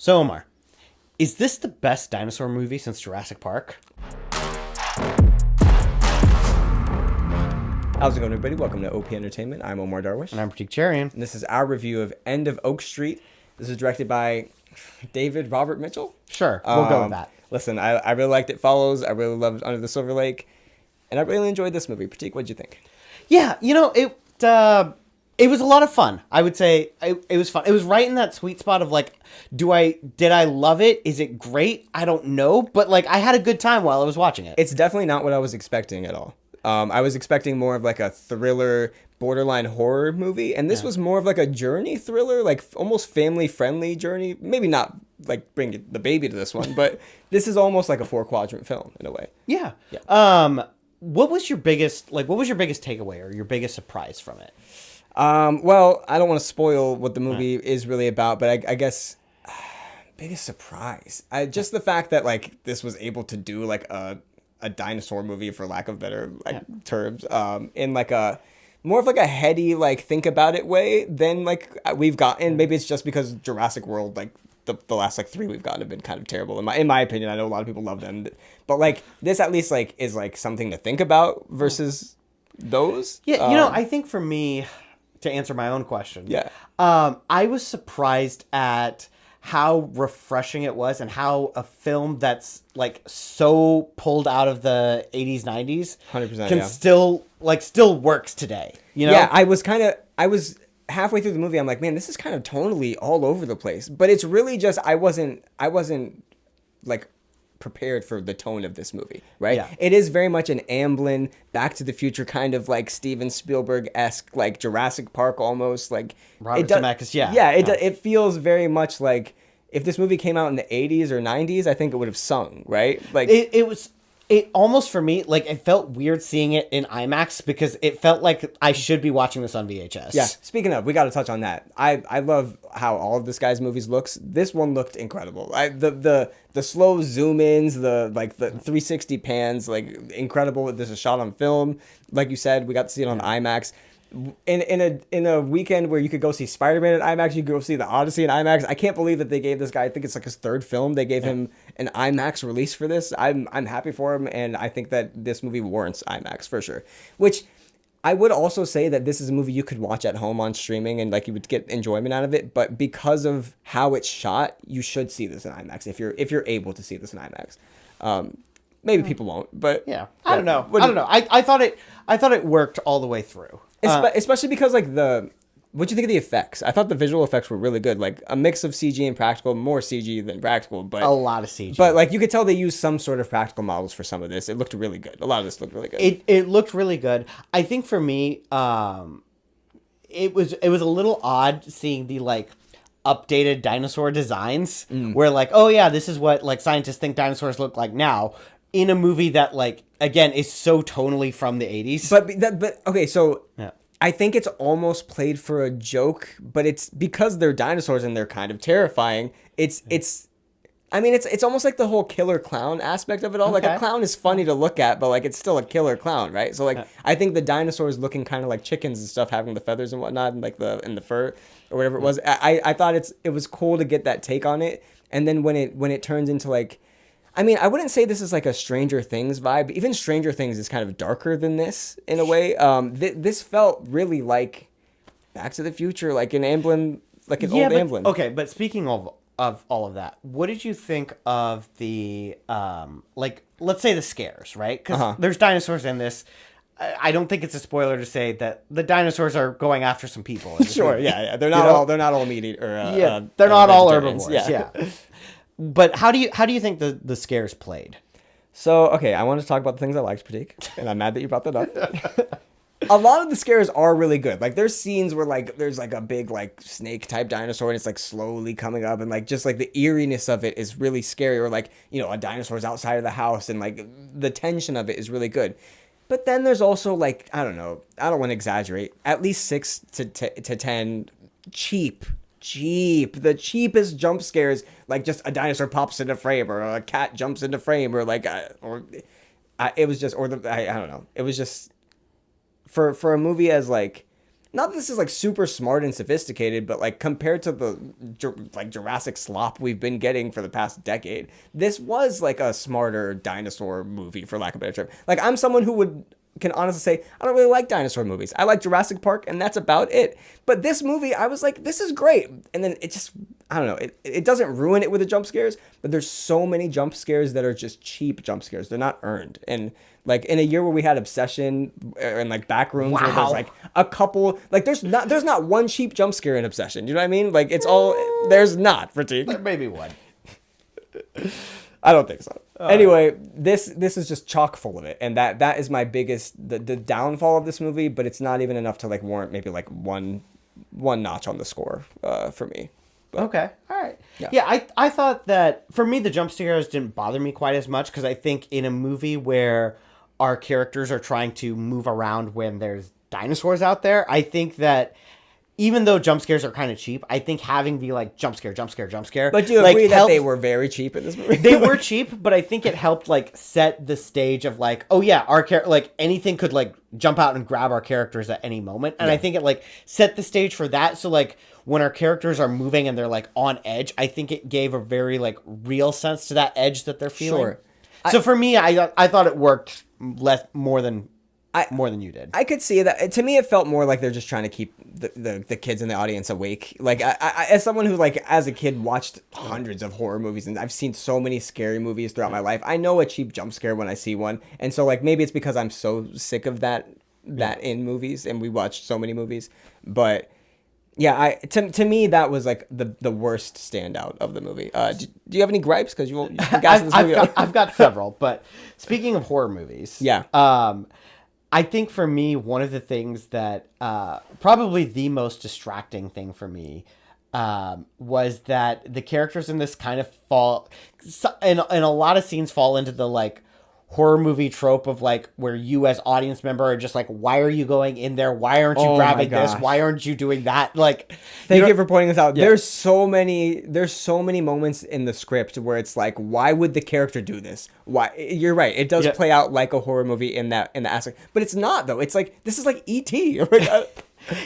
So, Omar, is this the best dinosaur movie since Jurassic Park? How's it going, everybody? Welcome to OP Entertainment. I'm Omar Darwish. And I'm Pratik Cherian. And this is our review of End of Oak Street. This is directed by David Robert Mitchell. Sure, we'll go with that. Listen, I really liked It Follows. I really loved Under the Silver Lake. And I really enjoyed this movie. Pratik, what'd you think? Yeah, it was a lot of fun. I would say it was fun. It was right in that sweet spot of like, did I love it? Is it great? I don't know, but like I had a good time while I was watching it. It's definitely not what I was expecting at all. I was expecting more of like a thriller, borderline horror movie, and this was more of like a journey thriller, like almost family-friendly journey. Maybe not like bring the baby to this one, but this is almost like a 4-quadrant film in a way. Yeah. What was your biggest takeaway or your biggest surprise from it? Well, I don't want to spoil what the movie is really about, but I guess biggest surprise. Just the fact that like this was able to do like a dinosaur movie, for lack of better terms, in like a more of like a heady, like think about it way than like we've gotten. Maybe it's just because Jurassic World, like the last like 3 we've gotten have been kind of terrible in my opinion. I know a lot of people love them, but like this at least like is like something to think about versus those. Yeah, I think for me, to answer my own question, I was surprised at how refreshing it was and how a film that's like so pulled out of the 80s 90s 100% can still works today, Yeah, I was halfway through the movie, I'm like, man, this is kind of tonally all over the place, but it's really just I wasn't like prepared for the tone of this movie, right? Yeah. It is very much an Amblin, Back to the Future kind of like Steven Spielberg-esque, like Jurassic Park almost, like Robert Zemeckis, it feels very much like if this movie came out in the 80s or 90s, I think it would have sung, right? Like it almost, for me, like it felt weird seeing it in IMAX because it felt like I should be watching this on VHS. Yeah. Speaking of, we got to touch on that. I love how all of this guy's movies looks. This one looked incredible. The slow zoom ins, the 360 pans, like incredible. This is shot on film. Like you said, we got to see it on IMAX. In a weekend where you could go see Spider-Man at IMAX, you could go see The Odyssey at IMAX. I can't believe that they gave this guy, I think it's like his 3rd film, they gave him an IMAX release for this. I'm happy for him, and I think that this movie warrants IMAX for sure. Which I would also say that this is a movie you could watch at home on streaming and like you would get enjoyment out of it, but because of how it's shot, you should see this in IMAX if you're able to see this in IMAX. Maybe people won't, but I don't know. I thought it worked all the way through. Especially because like what'd you think of the effects? I thought the visual effects were really good, like a mix of CG and practical, more CG than practical, but a lot of CG. But like you could tell they used some sort of practical models for some of this. It looked really good. A lot of this looked really good. It looked really good. I think for me, it was a little odd seeing the like updated dinosaur designs where like, oh yeah, this is what like scientists think dinosaurs look like now, in a movie that like again is so tonally from the 80s. But okay, so I think it's almost played for a joke, but it's because they're dinosaurs and they're kind of terrifying. It's almost like the whole killer clown aspect of it all. Okay. Like a clown is funny to look at, but like it's still a killer clown, right? So like I think the dinosaurs looking kind of like chickens and stuff, having the feathers and whatnot, and like the fur or whatever it was. I thought it was cool to get that take on it, and then when it turns into like. I mean, I wouldn't say this is like a Stranger Things vibe. Even Stranger Things is kind of darker than this in a way. This felt really like Back to the Future, like an Amblin, like an old Amblin. Okay, but speaking of all of that, what did you think of the like, let's say the scares, right? Because there's dinosaurs in this. I don't think it's a spoiler to say that the dinosaurs are going after some people. Sure, yeah. They're not all meat eater. They're not all herbivores. Yeah. But how do you think the scares played? So, okay, I want to talk about the things I liked, Pratik, and I'm mad that you brought that up. A lot of the scares are really good. Like, there's scenes where, like, there's, like, a big, like, snake-type dinosaur, and it's, like, slowly coming up, and, like, just, like, the eeriness of it is really scary. Or, like, a dinosaur's outside of the house, and, like, the tension of it is really good. But then there's also, like, I don't know, I don't want to exaggerate, at least 6 to 10 the cheapest jump scares, like just a dinosaur pops into frame or a cat jumps into frame or like it was just I don't know, it was just for a movie as like not that this is like super smart and sophisticated, but like compared to the like Jurassic slop we've been getting for the past decade, this was like a smarter dinosaur movie, for lack of a better term. Like, I'm someone who can honestly say I don't really like dinosaur movies. I like Jurassic Park, and that's about it. But this movie, I was like, this is great. And then it just, I don't know, it doesn't ruin it with the jump scares, but there's so many jump scares that are just cheap jump scares. They're not earned. And like in a year where we had Obsession and like Backrooms, where there's like a couple, like there's not one cheap jump scare in Obsession. You know what I mean? Like it's all, there's not, Pratik. There may be one. I don't think so. Anyway, this is just chock full of it, and that is my biggest the downfall of this movie. But it's not even enough to like warrant maybe like one notch on the score for me. But, okay, all right. Yeah, I thought that for me the jump scares didn't bother me quite as much because I think in a movie where our characters are trying to move around when there's dinosaurs out there, I think that. Even though jump scares are kind of cheap, I think having the like jump scare. But do you agree that they were very cheap in this movie? They were cheap, but I think it helped like set the stage of like, oh yeah, our like anything could like jump out and grab our characters at any moment, and I think it like set the stage for that. So like when our characters are moving and they're like on edge, I think it gave a very like real sense to that edge that they're feeling. Sure. So for me, I thought it worked more than you did. I could see that. To me, it felt more like they're just trying to keep the kids in the audience awake. Like, I as someone who, like, as a kid watched hundreds of horror movies, and I've seen so many scary movies throughout my life, I know a cheap jump scare when I see one. And so, like, maybe it's because I'm so sick of that in movies, and we watched so many movies. But, yeah, to me, that was, like, the worst standout of the movie. Do you have any gripes? Because you guys this movie. I've got several. But speaking of horror movies. Yeah. I think for me, one of the things that probably the most distracting thing for me was that the characters in this kind of fall in a lot of scenes fall into the like horror movie trope of like where you as audience member are just like, why are you going in there? Why aren't you grabbing this? Why aren't you doing that? Like, thank you for pointing this out. Yeah. There's so many moments in the script where it's like, why would the character do this? Why? You're right. It does play out like a horror movie in the aspect, but it's not though. It's like, this is like E.T.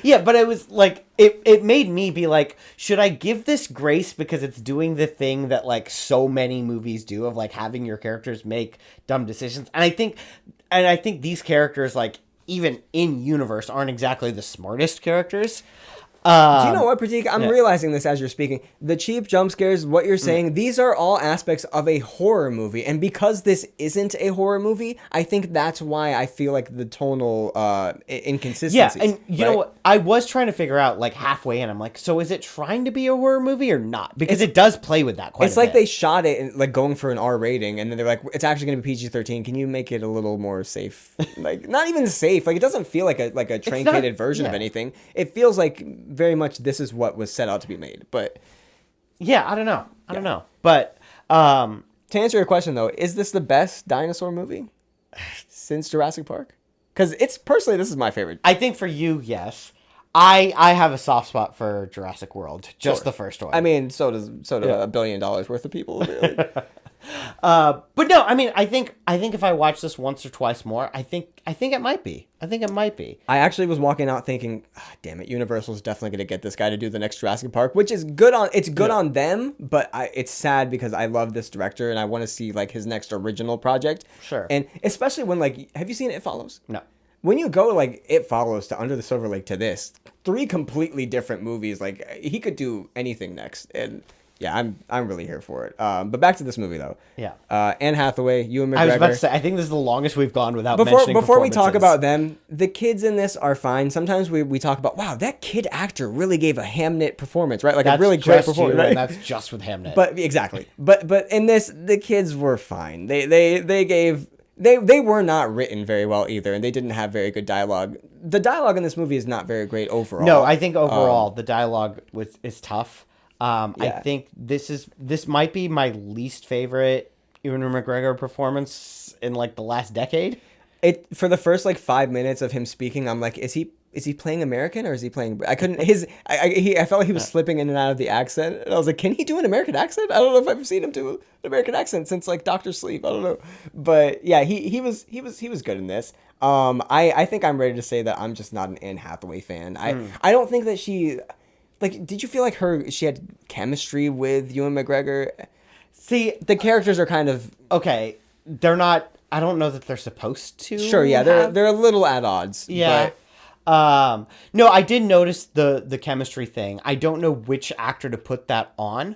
Yeah, but it was like it made me be like, should I give this grace because it's doing the thing that like so many movies do of like having your characters make dumb decisions? And I think these characters, like even in universe, aren't exactly the smartest characters. Do you know what, Pratik? I'm realizing this as you're speaking. The cheap jump scares, what you're saying, these are all aspects of a horror movie. And because this isn't a horror movie, I think that's why I feel like the tonal inconsistencies. Yeah, and you know what? I was trying to figure out, like, halfway in, I'm like, so is it trying to be a horror movie or not? Because it does play with that quite a bit. It's like they shot it, like, going for an R rating, and then they're like, it's actually going to be PG-13. Can you make it a little more safe? Like, not even safe. Like, it doesn't feel like a truncated version of anything. It feels like very much this is what was set out to be made. But yeah, I don't know. But to answer your question though, is this the best dinosaur movie since Jurassic Park? Because it's personally, this is my favorite. I think for you, yes. I have a soft spot for Jurassic World, just the first one. I mean, so does $1 billion worth of people. Really. But no, I mean, I think if I watch this once or twice more, I think it might be. I actually was walking out thinking, damn it, Universal's definitely going to get this guy to do the next Jurassic Park, which is good on them, but it's sad because I love this director and I want to see like his next original project. Sure. And especially when like, have you seen It Follows? No. When you go like It Follows to Under the Silver Lake to this, 3 completely different movies. Like he could do anything next, and yeah, I'm really here for it. But back to this movie though. Yeah. Anne Hathaway, Ewan McGregor. I was about to say, I think this is the longest we've gone without mentioning before we talk about them, the kids in this are fine. Sometimes we talk about, wow, that kid actor really gave a Hamnet performance, right? Like that's a really great performance. Right? And that's just with Hamnet. But exactly. But in this, the kids were fine. They were not written very well either, and they didn't have very good dialogue. The dialogue in this movie is not very great overall. No, I think overall the dialogue is tough. I think this might be my least favorite Ewan McGregor performance in like the last decade. For the first like 5 minutes of him speaking, I'm like, is he is he playing American or is he playing? I couldn't. I felt like he was slipping in and out of the accent, and I was like, can he do an American accent? I don't know if I've seen him do an American accent since like Doctor Sleep. I don't know, but yeah, he was good in this. I think I'm ready to say that I'm just not an Anne Hathaway fan. I don't think that she, like, did you feel like she had chemistry with Ewan McGregor? See, the characters are kind of okay. They're not. I don't know that they're supposed to. Sure, yeah, they're a little at odds. Yeah. No, I did notice the chemistry thing. I don't know which actor to put that on.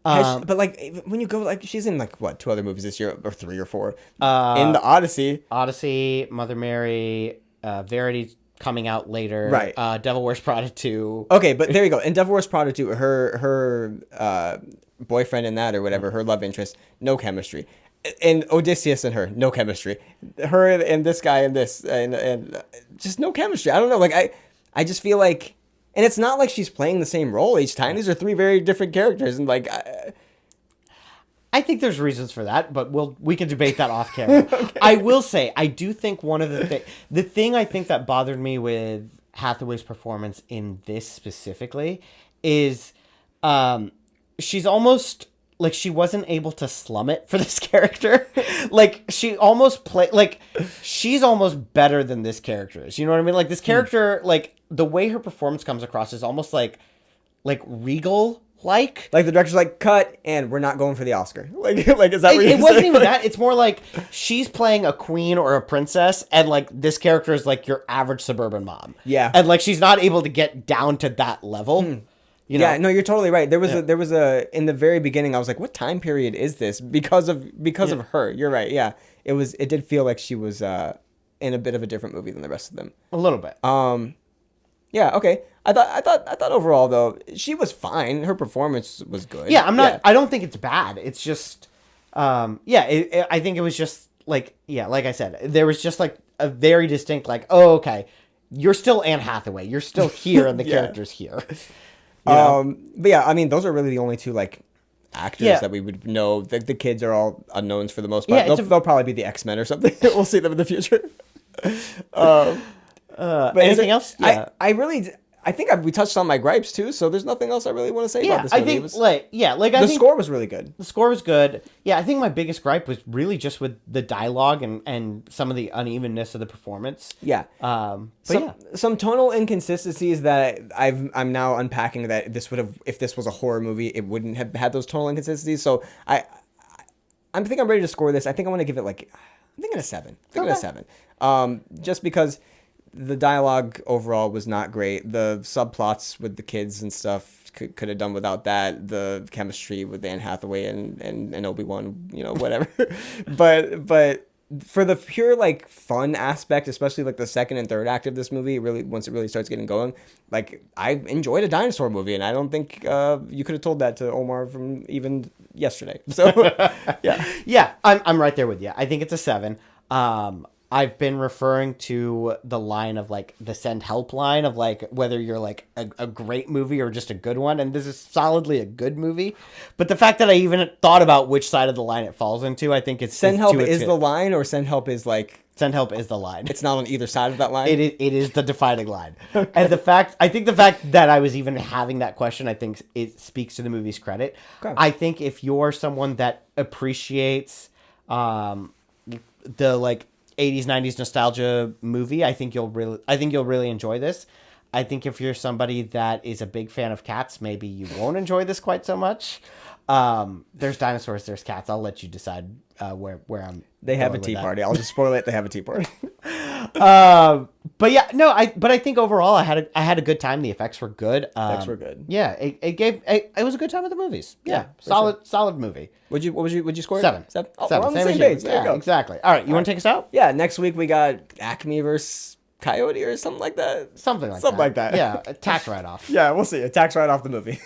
But like when you go, like, she's in like what, 2 other movies this year, or 3 or 4. In the Odyssey, Mother Mary, Verity's coming out later. Right. Devil Wears Prada 2. Okay, but there you go. In Devil Wears Prada 2, her boyfriend in that or whatever, her love interest, no chemistry. And Odysseus and her, no chemistry. Her and this guy and this, and just no chemistry. I don't know. Like I just feel like, and it's not like she's playing the same role each time. These are 3 very different characters, and like, I think there's reasons for that, but we can debate that off camera. Okay. I will say, I do think one of the thing I think that bothered me with Hathaway's performance in this specifically is, she's almost. Like, she wasn't able to slum it for this character. Like, she almost she's almost better than this character is. You know what I mean? Like, this character, like, the way her performance comes across is almost like regal-like. Like, the director's like, cut, and we're not going for the Oscar. Like is that what you're saying? It wasn't even that. It's more like she's playing a queen or a princess, and, like, this character is, like, your average suburban mom. Yeah. And, like, she's not able to get down to that level. You know? Yeah, no, you're totally right. There was a in the very beginning I was like, what time period is this? Because of her. You're right. Yeah. It did feel like she was in a bit of a different movie than the rest of them. A little bit. Yeah, okay. I thought overall though, she was fine. Her performance was good. Yeah, I don't think it's bad. It's just I think it was just like, yeah, like I said, there was just like a very distinct like, oh, okay, you're still Anne Hathaway. You're still here and the character's here. You know? But yeah, I mean, those are really the only 2 like actors that we would know. The kids are all unknowns for the most part. They'll probably be the X-Men or something. We'll see them in the future. But anything else? Yeah. I think we touched on my gripes too, so there's nothing else I really want to say about this movie. I think the score was really good. The score was good. Yeah, I think my biggest gripe was really just with the dialogue and some of the unevenness of the performance. Yeah. Some tonal inconsistencies that I'm now unpacking that this would have, if this was a horror movie, it wouldn't have had those tonal inconsistencies. So I think I'm ready to score this. I think I want to give it like, I'm thinking a 7. A 7. Just because the dialogue overall was not great. The subplots with the kids and stuff could have done without that. The chemistry with Anne Hathaway and Obi-Wan, you know, whatever. but for the pure like fun aspect, especially like the second and third act of this movie, really once it really starts getting going, like I enjoyed a dinosaur movie, and I don't think you could have told that to Omar from even yesterday. So yeah, I'm right there with you. I think it's a 7. I've been referring to the line of like the send help line of like whether you're like a great movie or just a good one, and this is solidly a good movie. But the fact that I even thought about which side of the line it falls into, I think it's send help is the line, or send help is like send help is the line. It's not on either side of that line. It is the defining line. Okay. And I think the fact that I was even having that question, I think it speaks to the movie's credit. Okay. I think if you're someone that appreciates the like 80s 90s nostalgia movie, I think you'll really enjoy this. I think if you're somebody that is a big fan of cats, maybe you won't enjoy this quite so much. There's dinosaurs, there's cats. I'll let you decide where I'm. They have a tea party. I'll just spoil it. They have a tea party. But yeah, no. I think overall I had a good time. The effects were good. Effects were good. Yeah, it was a good time at the movies. Yeah, solid movie. Would you score it? 7. 7. Oh, 7. we're on the same page. There you go. Exactly. All right, you want to take us out? Yeah. Next week we got Acme versus Coyote or something like that. Something like that. Yeah, a tax write-off. Yeah, we'll see. A tax write-off the movie.